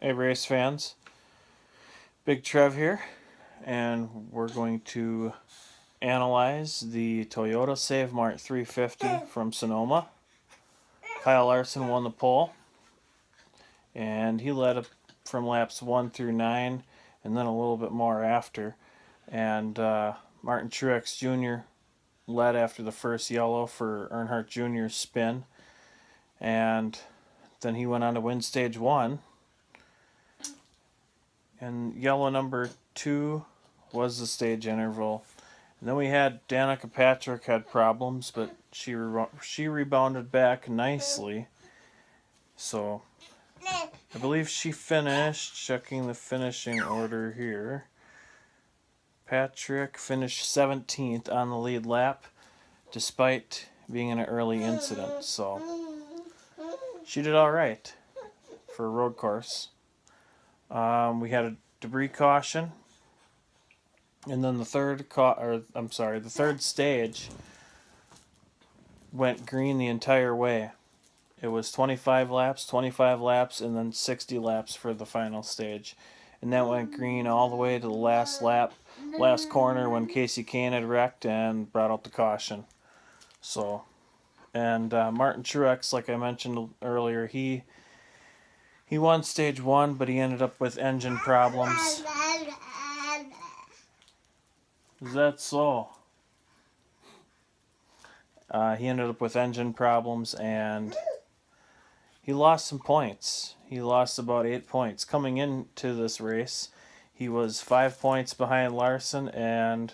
Hey race fans, Big Trev here, and we're going to analyze the Toyota Save Mart 350 from Sonoma. Kyle Larson won the pole, and he led from laps 1 through 9, and then a little bit more after. And Martin Truex Jr. led after the first yellow for Earnhardt Jr.'s spin, and then he went on to win stage 1. And yellow number 2 was the stage interval. And then we had Danica Patrick had problems, but she rebounded back nicely. So I believe she finished, checking the finishing order here. Patrick finished 17th on the lead lap, despite being in an early incident. So she did all right for a road course. We had a debris caution, and then the third stage went green the entire way. It was 25 laps, and then 60 laps for the final stage, and that went green all the way to the last lap, last corner when Casey Kane had wrecked and brought out the caution. So, and Martin Truex, like I mentioned earlier, he won stage 1, but he ended up with engine problems. Is that so? He ended up with engine problems, and he lost some points. He lost about 8 points. Coming into this race, he was 5 points behind Larson, and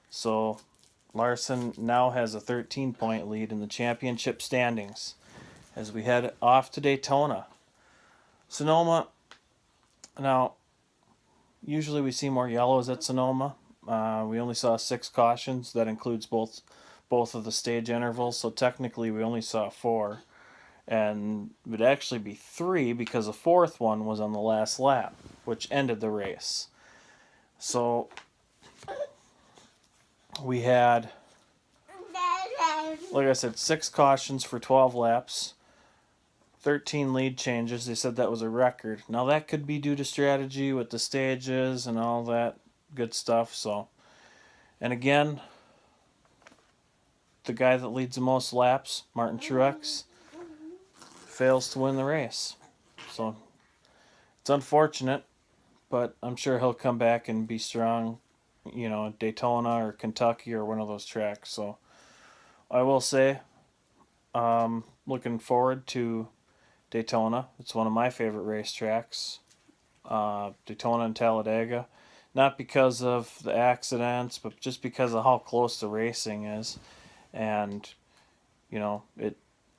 so Larson now has a 13-point lead in the championship standings as we head off to Daytona. Sonoma, now, usually we see more yellows at Sonoma. We only saw 6 cautions. That includes both of the stage intervals, so technically we only saw 4. And it would actually be 3 because the 4th one was on the last lap, which ended the race. So we had, like I said, 6 cautions for 12 laps. 13 lead changes. They said that was a record. Now that could be due to strategy with the stages and all that good stuff. So, and again, the guy that leads the most laps, Martin Truex, fails to win the race. So it's unfortunate, but I'm sure he'll come back and be strong, Daytona or Kentucky or one of those tracks. So I will say, looking forward to Daytona. It's one of my favorite racetracks. Daytona and Talladega. Not because of the accidents, but just because of how close the racing is. And,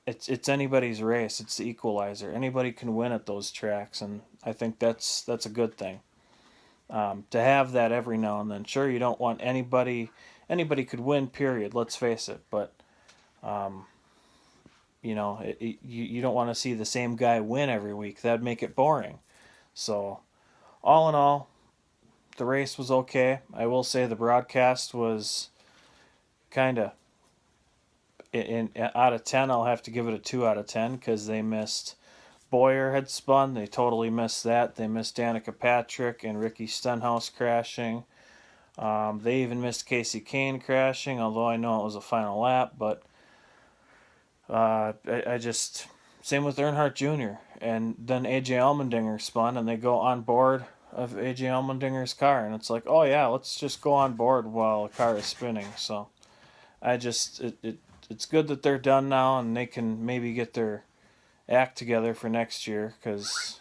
it's anybody's race. It's the equalizer. Anybody can win at those tracks, and I think that's a good thing. To have that every now and then. Sure, you don't want anybody could win, period, let's face it, but you don't want to see the same guy win every week. That'd make it boring. So, all in all, the race was okay. I will say the broadcast was kind of, out of 10, I'll have to give it a 2 out of 10 because they missed Boyer had spun. They totally missed that. They missed Danica Patrick and Ricky Stenhouse crashing. They even missed Casey Kane crashing, although I know it was a final lap, but I just, same with Earnhardt Jr. And then AJ Allmendinger spun, and they go on board of AJ Allmendinger's car, and it's like, oh yeah, let's just go on board while the car is spinning. So it's good that they're done now, and they can maybe get their act together for next year, because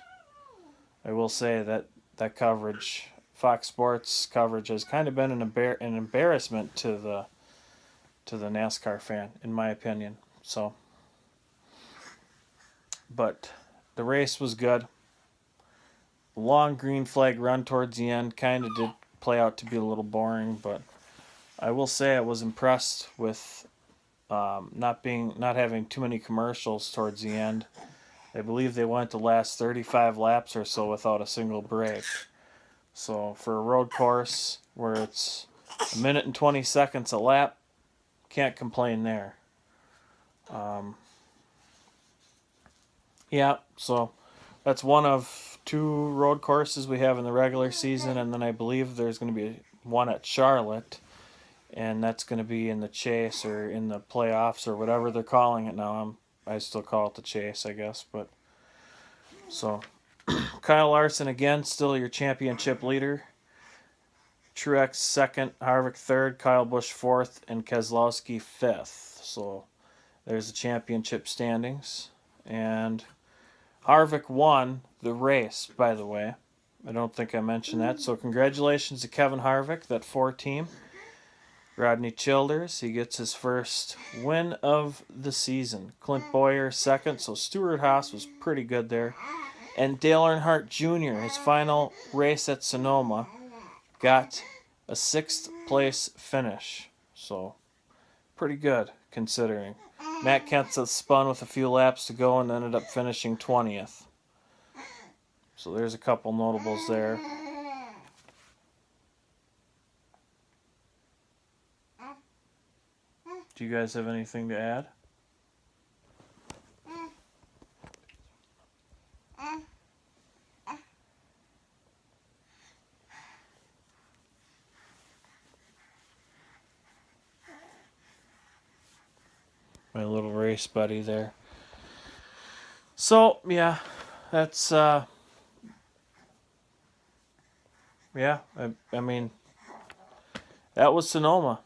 I will say that coverage, Fox Sports coverage, has kind of been an embarrassment to the NASCAR fan, in my opinion. So, but the race was good. Long green flag run towards the end kind of did play out to be a little boring, but I will say I was impressed with not having too many commercials towards the end. I believe they went the last 35 laps or so without a single break. So for a road course where it's 1 minute and 20 seconds a lap, can't complain there. Yeah, so that's one of 2 road courses we have in the regular season, and then I believe there's going to be one at Charlotte, and that's going to be in the Chase or in the playoffs or whatever they're calling it now. I still call it the Chase, I guess. But so Kyle Larson again, still your championship leader. Truex second, Harvick third, Kyle Busch fourth, and Keselowski fifth. So there's the championship standings. And Harvick won the race, by the way. I don't think I mentioned that. So congratulations to Kevin Harvick, that 4 team. Rodney Childers, he gets his first win of the season. Clint Bowyer second, so Stuart Haas was pretty good there. And Dale Earnhardt Jr., his final race at Sonoma, got a 6th place finish. So pretty good considering. Matt Kenseth spun with a few laps to go and ended up finishing 20th. So there's a couple notables there. Do you guys have anything to add? My little race buddy there. So, yeah, that's, I mean, that was Sonoma.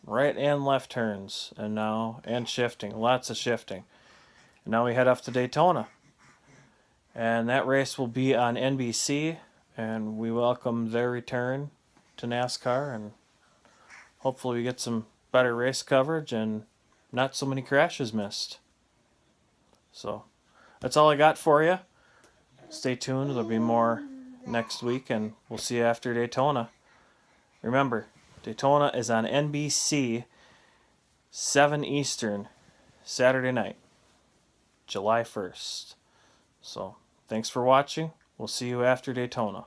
Right and left turns, and shifting, lots of shifting. And now we head off to Daytona. And that race will be on NBC, and we welcome their return to NASCAR, and hopefully we get some better race coverage and not so many crashes missed. So that's all I got for you. Stay tuned. There'll be more next week, and we'll see you after Daytona. Remember, Daytona is on NBC, 7 Eastern, Saturday night, July 1st. So thanks for watching. We'll see you after Daytona.